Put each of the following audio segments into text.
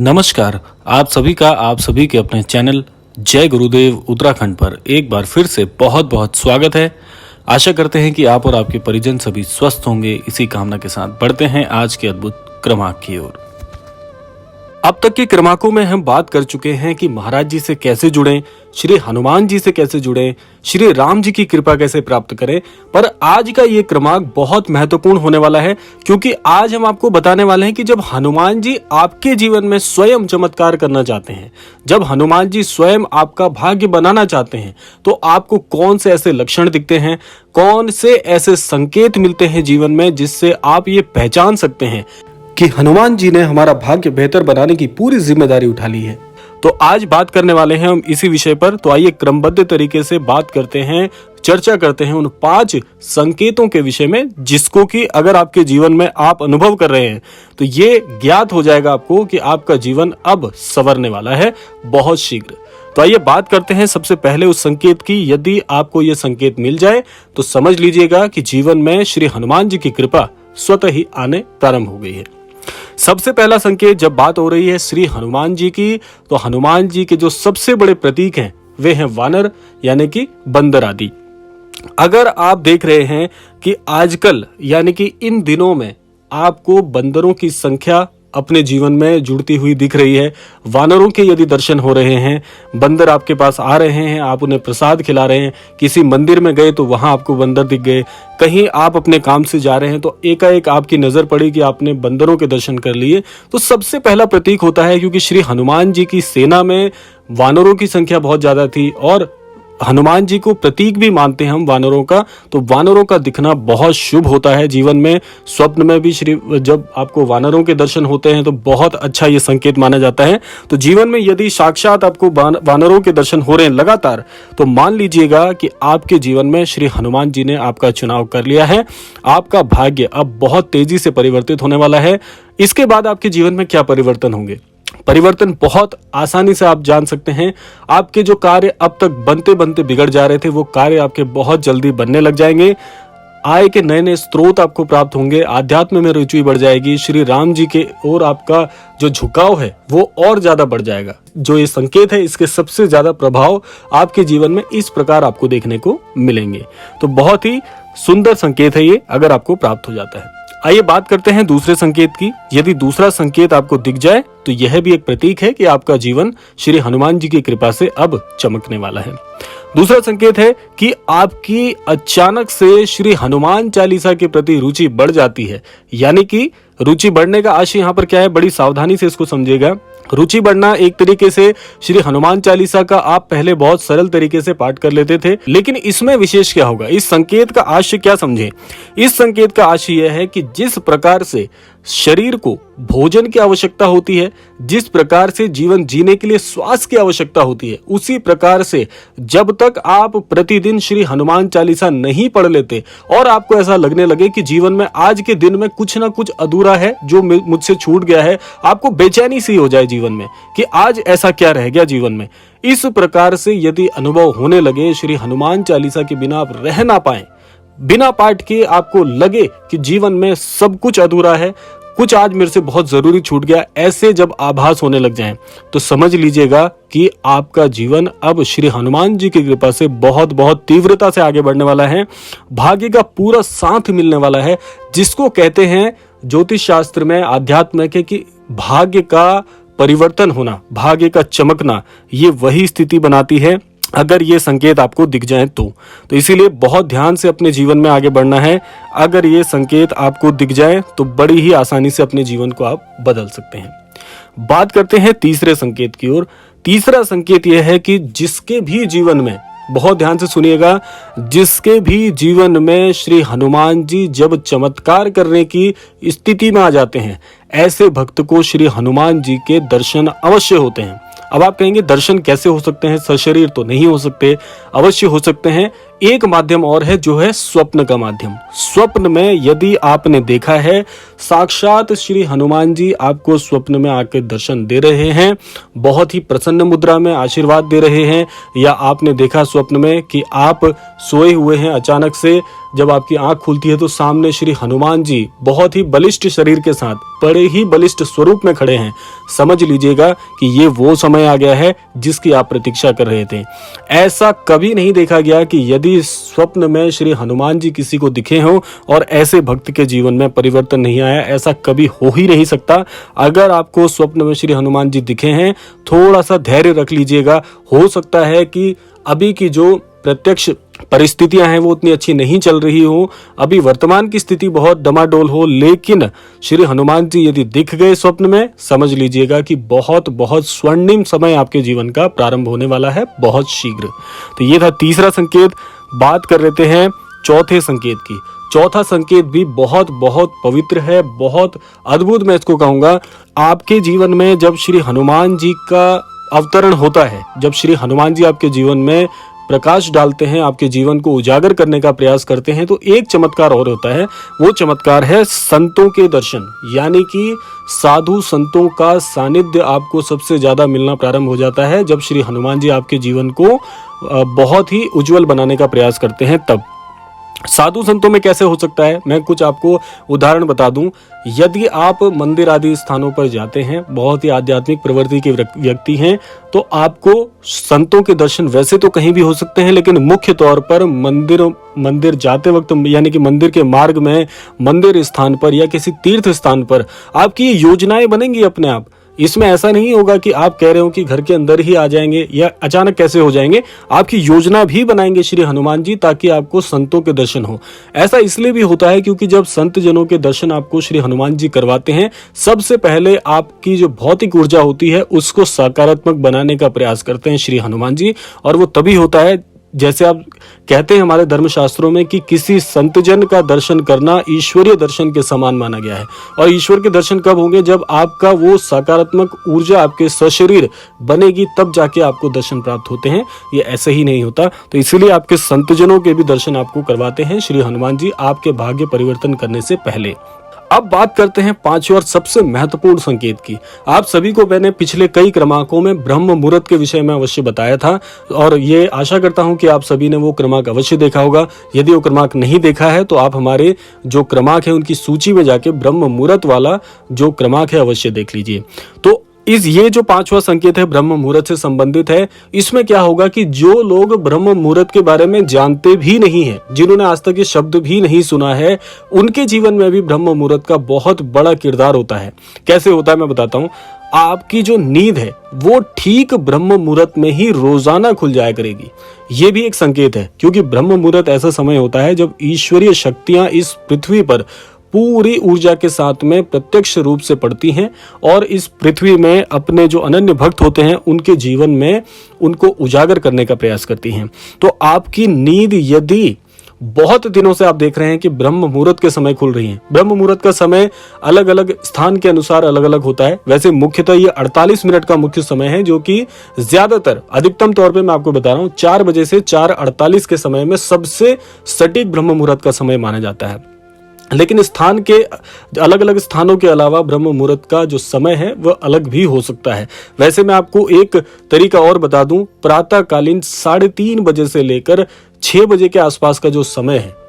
नमस्कार। आप सभी के अपने चैनल जय गुरुदेव उत्तराखंड पर एक बार फिर से बहुत बहुत स्वागत है। आशा करते हैं कि आप और आपके परिजन सभी स्वस्थ होंगे। इसी कामना के साथ बढ़ते हैं आज के अद्भुत क्रमांक की ओर। अब तक के क्रमांकों में हम बात कर चुके हैं कि महाराज जी से कैसे जुड़ें, श्री हनुमान जी से कैसे जुड़ें, श्री राम जी की कृपा कैसे प्राप्त करें। पर आज का ये क्रमांक बहुत महत्वपूर्ण होने वाला है, क्योंकि आज हम आपको बताने वाले हैं कि जब हनुमान जी आपके जीवन में स्वयं चमत्कार करना चाहते हैं, जब हनुमान जी स्वयं आपका भाग्य बनाना चाहते हैं, तो आपको कौन से ऐसे लक्षण दिखते हैं, कौन से ऐसे संकेत मिलते हैं जीवन में, जिससे आप ये पहचान सकते हैं कि हनुमान जी ने हमारा भाग्य बेहतर बनाने की पूरी जिम्मेदारी उठा ली है। तो आज बात करने वाले हैं हम इसी विषय पर। तो आइए क्रमबद्ध तरीके से बात करते हैं, चर्चा करते हैं उन 5 संकेतों के विषय में, जिसको कि अगर आपके जीवन में आप अनुभव कर रहे हैं तो ये ज्ञात हो जाएगा आपको कि आपका जीवन अब संवरने वाला है बहुत शीघ्र। तो आइए बात करते हैं सबसे पहले उस संकेत की। यदि आपको ये संकेत मिल जाए तो समझ लीजिएगा कि जीवन में श्री हनुमान जी की कृपा स्वतः ही आने प्रारंभ हो गई है। सबसे पहला संकेत, जब बात हो रही है श्री हनुमान जी की, तो हनुमान जी के जो सबसे बड़े प्रतीक हैं वे हैं वानर, यानी कि बंदर आदि। अगर आप देख रहे हैं कि आजकल यानी कि इन दिनों में आपको बंदरों की संख्या अपने जीवन में जुड़ती हुई दिख रही है, वानरों के यदि दर्शन हो रहे हैं, बंदर आपके पास आ रहे हैं, आप उन्हें प्रसाद खिला रहे हैं, किसी मंदिर में गए तो वहां आपको बंदर दिख गए, कहीं आप अपने काम से जा रहे हैं तो एकाएक आपकी नजर पड़ी कि आपने बंदरों के दर्शन कर लिए, तो सबसे पहला प्रतीक होता है, क्योंकि श्री हनुमान जी की सेना में वानरों की संख्या बहुत ज्यादा थी और हनुमान जी को प्रतीक भी मानते हैं हम वानरों का। तो वानरों का दिखना बहुत शुभ होता है जीवन में। स्वप्न में भी जब आपको वानरों के दर्शन होते हैं तो बहुत अच्छा ये संकेत माना जाता है। तो जीवन में यदि साक्षात आपको वानरों के दर्शन हो रहे हैं लगातार, तो मान लीजिएगा कि आपके जीवन में श्री हनुमान जी ने आपका चुनाव कर लिया है। आपका भाग्य अब बहुत तेजी से परिवर्तित होने वाला है। इसके बाद आपके जीवन में क्या परिवर्तन होंगे? परिवर्तन बहुत आसानी से आप जान सकते हैं। आपके जो कार्य अब तक बनते बनते बिगड़ जा रहे थे, वो कार्य आपके बहुत जल्दी बनने लग जाएंगे। आय के नए नए स्रोत आपको प्राप्त होंगे, आध्यात्म में रुचि बढ़ जाएगी, श्री राम जी के और आपका जो झुकाव है वो और ज्यादा बढ़ जाएगा। जो ये संकेत है, इसके सबसे ज्यादा प्रभाव आपके जीवन में इस प्रकार आपको देखने को मिलेंगे। तो बहुत ही सुंदर संकेत है ये, अगर आपको प्राप्त हो जाता है। आइए बात करते हैं दूसरे संकेत की। यदि दूसरा संकेत आपको दिख जाए तो यह भी एक प्रतीक है कि आपका जीवन श्री हनुमान जी की कृपा से अब चमकने वाला है। दूसरा संकेत है कि आपकी अचानक से श्री हनुमान चालीसा के प्रति रुचि बढ़ जाती है। यानी कि रुचि बढ़ने का आशय यहाँ पर क्या है, बड़ी सावधानी से इसको समझिएगा। रुचि बढ़ना एक तरीके से श्री हनुमान चालीसा का आप पहले बहुत सरल तरीके से पाठ कर लेते थे, लेकिन इसमें विशेष क्या होगा, इस संकेत का आशय क्या समझें। इस संकेत का आशय यह है कि जिस प्रकार से शरीर को भोजन की आवश्यकता होती है, जिस प्रकार से जीवन जीने के लिए श्वास की आवश्यकता होती है, उसी प्रकार से जब तक आप प्रतिदिन श्री हनुमान चालीसा नहीं पढ़ लेते और आपको ऐसा लगने लगे कि जीवन में आज के दिन में कुछ ना कुछ अधूरा है, जो मुझसे छूट गया है, आपको बेचैनी सी हो जाए जीवन में कि आज ऐसा क्या रह गया जीवन में, इस प्रकार से यदि अनुभव होने लगे, श्री हनुमान चालीसा के बिना आप रह ना पाए, बिना पाठ के आपको लगे कि जीवन में सब कुछ अधूरा है, कुछ आज मेरे से बहुत जरूरी छूट गया, ऐसे जब आभास होने लग जाएं, तो समझ लीजिएगा कि आपका जीवन अब श्री हनुमान जी की कृपा से बहुत बहुत तीव्रता से आगे बढ़ने वाला है। भाग्य का पूरा साथ मिलने वाला है, जिसको कहते हैं ज्योतिष शास्त्र में, आध्यात्म के, कि भाग्य का परिवर्तन होना, भाग्य का चमकना, ये वही स्थिति बनाती है अगर ये संकेत आपको दिख जाए तो इसीलिए बहुत ध्यान से अपने जीवन में आगे बढ़ना है। अगर ये संकेत आपको दिख जाए तो बड़ी ही आसानी से अपने जीवन को आप बदल सकते हैं। बात करते हैं तीसरे संकेत की ओर। तीसरा संकेत यह है कि जिसके भी जीवन में, बहुत ध्यान से सुनिएगा, जिसके भी जीवन में श्री हनुमान जी जब चमत्कार करने की स्थिति में आ जाते हैं, ऐसे भक्त को श्री हनुमान जी के दर्शन अवश्य होते हैं। अब आप कहेंगे दर्शन कैसे हो सकते हैं, सशरीर तो नहीं हो सकते। अवश्य हो सकते हैं। एक माध्यम और है, जो है स्वप्न का माध्यम। स्वप्न में यदि आपने देखा है साक्षात श्री हनुमान जी आपको स्वप्न में आके दर्शन दे रहे हैं, बहुत ही प्रसन्न मुद्रा में आशीर्वाद दे रहे हैं, या आपने देखा स्वप्न में कि आप सोए हुए हैं, अचानक से जब आपकी आंख खुलती है तो सामने श्री हनुमान जी बहुत ही बलिष्ठ शरीर के साथ बड़े ही बलिष्ठ स्वरूप में खड़े हैं। समझ लीजिएगा कि ये वो समय आ गया है जिसकी आप प्रतीक्षा कर रहे थे। ऐसा कभी नहीं देखा गया कि यदि स्वप्न में श्री हनुमान जी किसी को दिखे हों और ऐसे भक्त के जीवन में परिवर्तन नहीं आया, ऐसा कभी हो ही नहीं सकता। अगर आपको स्वप्न में श्री हनुमान जी दिखे हैं, थोड़ा सा धैर्य रख लीजिएगा। हो सकता है कि अभी की जो प्रत्यक्ष परिस्थितियां हैं वो उतनी अच्छी नहीं चल रही हो, अभी वर्तमान की स्थिति बहुत डमाडोल हो, लेकिन श्री हनुमान जी यदि दिख गए स्वप्न में, समझ लीजिएगा कि बहुत बहुत स्वर्णिम समय आपके जीवन का प्रारंभ होने वाला है, बहुत शीघ्र। तो ये था तीसरा संकेत। बात कर लेते हैं चौथे संकेत की। चौथा संकेत भी बहुत बहुत पवित्र है, बहुत अद्भुत मैं इसको कहूंगा। आपके जीवन में जब श्री हनुमान जी का अवतरण होता है, जब श्री हनुमान जी आपके जीवन में प्रकाश डालते हैं, आपके जीवन को उजागर करने का प्रयास करते हैं, तो एक चमत्कार और होता है। वो चमत्कार है संतों के दर्शन, यानी कि साधु संतों का सानिध्य आपको सबसे ज्यादा मिलना प्रारंभ हो जाता है जब श्री हनुमान जी आपके जीवन को बहुत ही उज्जवल बनाने का प्रयास करते हैं। तब साधु संतों में कैसे हो सकता है, मैं कुछ आपको उदाहरण बता दूं। यदि आप मंदिर आदि स्थानों पर जाते हैं, बहुत ही आध्यात्मिक प्रवृत्ति के व्यक्ति हैं, तो आपको संतों के दर्शन वैसे तो कहीं भी हो सकते हैं, लेकिन मुख्य तौर पर मंदिर जाते वक्त, यानी कि मंदिर के मार्ग में, मंदिर स्थान पर या किसी तीर्थ स्थान पर आपकी योजनाएं बनेंगी अपने आप। इसमें ऐसा नहीं होगा कि आप कह रहे हो कि घर के अंदर ही आ जाएंगे या अचानक कैसे हो जाएंगे। आपकी योजना भी बनाएंगे श्री हनुमान जी, ताकि आपको संतों के दर्शन हो। ऐसा इसलिए भी होता है क्योंकि जब संत जनों के दर्शन आपको श्री हनुमान जी करवाते हैं, सबसे पहले आपकी जो भौतिक ऊर्जा होती है उसको सकारात्मक बनाने का प्रयास करते हैं श्री हनुमान जी। और वो तभी होता है, जैसे आप कहते हैं हमारे धर्मशास्त्रों में, कि किसी संतजन का दर्शन करना ईश्वरीय दर्शन के समान माना गया है। और ईश्वर के दर्शन कब होंगे? जब आपका वो सकारात्मक ऊर्जा आपके सशरीर बनेगी, तब जाके आपको दर्शन प्राप्त होते हैं। ये ऐसे ही नहीं होता। तो इसीलिए आपके संतजनों के भी दर्शन आपको करवाते हैं श्री हनुमान जी, आपके भाग्य परिवर्तन करने से पहले। अब बात करते हैं पांचवें और सबसे महत्वपूर्ण संकेत की। आप सभी को मैंने पिछले कई क्रमांकों में ब्रह्म मुहूर्त के विषय में अवश्य बताया था, और ये आशा करता हूं कि आप सभी ने वो क्रमांक अवश्य देखा होगा। यदि वो क्रमांक नहीं देखा है तो आप हमारे जो क्रमांक है उनकी सूची में जाके ब्रह्म मुहूर्त वाला जो क्रमांक है अवश्य देख लीजिए। तो ये जो पांचवा संकेत है ब्रह्म मुहूर्त से संबंधित है। इसमें क्या होगा कि जो लोग ब्रह्म मुहूर्त के बारे में जानते भी नहीं है, जिन्होंने आज तक ये शब्द भी नहीं सुना है, उनके जीवन में भी ब्रह्म मुहूर्त का बहुत बड़ा किरदार होता है। कैसे होता है मैं बताता हूँ। आपकी जो नींद है वो ठीक ब्रह्म मुहूर्त में ही रोजाना खुल जाया करेगी। ये भी एक संकेत है, क्योंकि ब्रह्म मुहूर्त ऐसा समय होता है जब ईश्वरीय शक्तियां इस पृथ्वी पर पूरी ऊर्जा के साथ में प्रत्यक्ष रूप से पड़ती हैं, और इस पृथ्वी में अपने जो अनन्य भक्त होते हैं उनके जीवन में उनको उजागर करने का प्रयास करती हैं। तो आपकी नींद यदि बहुत दिनों से आप देख रहे हैं कि ब्रह्म मुहूर्त के समय खुल रही है, ब्रह्म मुहूर्त का समय अलग अलग स्थान के अनुसार अलग अलग होता है। वैसे मुख्यतः ये 48 मिनट का मुख्य समय है, जो कि ज्यादातर अधिकतम तौर पे मैं आपको बता रहा हूँ 4 बजे से 4:48 के समय में सबसे सटीक ब्रह्म मुहूर्त का समय माना जाता है। लेकिन स्थान के अलग अलग स्थानों के अलावा ब्रह्म मुहूर्त का जो समय है वह अलग भी हो सकता है। वैसे मैं आपको एक तरीका और बता दूं, प्रातःकालीन 3:30 बजे से लेकर 6 बजे के आसपास का जो समय है,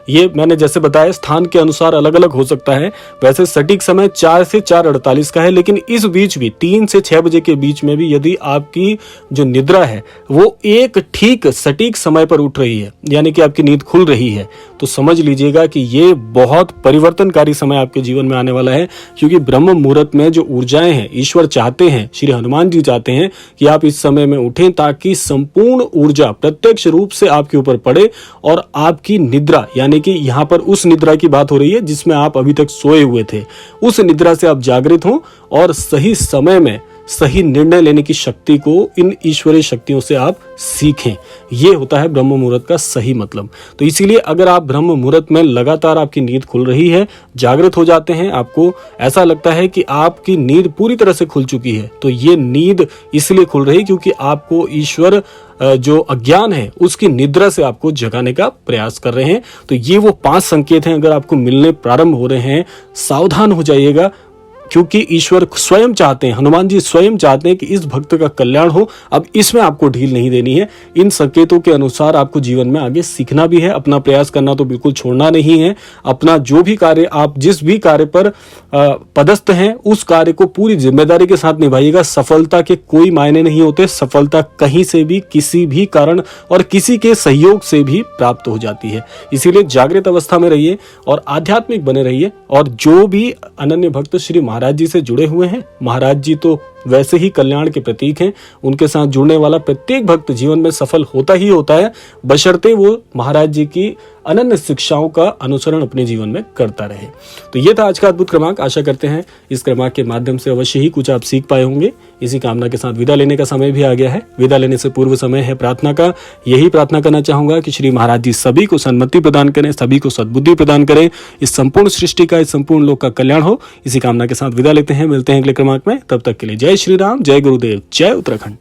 ये मैंने जैसे बताया स्थान के अनुसार अलग अलग हो सकता है। वैसे सटीक समय 4 से 4:48 का है, लेकिन इस बीच भी 3 से 6 बजे के बीच में भी यदि आपकी जो निद्रा है वो एक ठीक सटीक समय पर उठ रही है, यानी कि आपकी नींद खुल रही है, तो समझ लीजिएगा कि ये बहुत परिवर्तनकारी समय आपके जीवन में आने वाला है। क्योंकि ब्रह्म मुहूर्त में जो ऊर्जाएं हैं, ईश्वर चाहते हैं, श्री हनुमान जी चाहते हैं कि आप इस समय में उठें, ताकि संपूर्ण ऊर्जा प्रत्यक्ष रूप से आपके ऊपर पड़े और आपकी निद्रा, यानी कि यहाँ पर उस निद्रा की बात हो रही है जिसमें आप अभी तक सोए हुए थे, उस निद्रा से आप जागृत हों और सही समय में सही निर्णय लेने की शक्ति को इन ईश्वरीय शक्तियों से आप सीखें। यह होता है ब्रह्म मुहूर्त का सही मतलब। तो इसीलिए अगर आप ब्रह्म मुहूर्त में लगातार आपकी नींद खुल रही है, जागृत हो जाते हैं, आपको ऐसा लगता है कि आपकी नींद पूरी तरह से खुल चुकी है, तो ये नींद इसलिए खुल रही क्योंकि आपको ईश्वर जो अज्ञान है उसकी निद्रा से आपको जगाने का प्रयास कर रहे हैं। तो ये वो 5 संकेत हैं, अगर आपको मिलने प्रारंभ हो रहे हैं, सावधान हो जाइएगा। क्योंकि ईश्वर स्वयं चाहते हैं, हनुमान जी स्वयं चाहते हैं कि इस भक्त का कल्याण हो। अब इसमें आपको ढील नहीं देनी है। इन संकेतों के अनुसार आपको जीवन में आगे सीखना भी है, अपना प्रयास करना तो बिल्कुल छोड़ना नहीं है। अपना जो भी कार्य, आप जिस भी कार्य पर पदस्थ हैं, उस कार्य को पूरी जिम्मेदारी के साथ निभाइएगा। सफलता के कोई मायने नहीं होते, सफलता कहीं से भी, किसी भी कारण और किसी के सहयोग से भी प्राप्त हो जाती है। इसीलिए जागृत अवस्था में रहिए और आध्यात्मिक बने रहिए। और जो भी अनन्य भक्त श्री महाराज जी से जुड़े हुए हैं, महाराज जी तो वैसे ही कल्याण के प्रतीक हैं। उनके साथ जुड़ने वाला प्रत्येक भक्त जीवन में सफल होता ही होता है, बशर्ते वो महाराज जी की अनन्य शिक्षाओं का अनुसरण अपने जीवन में करता रहे। तो ये था आज का अद्भुत क्रमांक। आशा करते हैं इस क्रमांक के माध्यम से अवश्य ही कुछ आप सीख पाए होंगे। इसी कामना के साथ विदा लेने का समय भी आ गया है। विदा लेने से पूर्व समय है प्रार्थना का। यही प्रार्थना करना चाहूंगा कि श्री महाराज जी सभी को सन्मति प्रदान करें, सभी को सद्बुद्धि प्रदान करें, इस संपूर्ण सृष्टि का, इस संपूर्ण लोक का कल्याण हो। इसी कामना के साथ विदा लेते हैं। मिलते हैं अगले क्रमांक में। तब तक के लिए जय श्री राम, जय गुरुदेव, जय उत्तराखंड।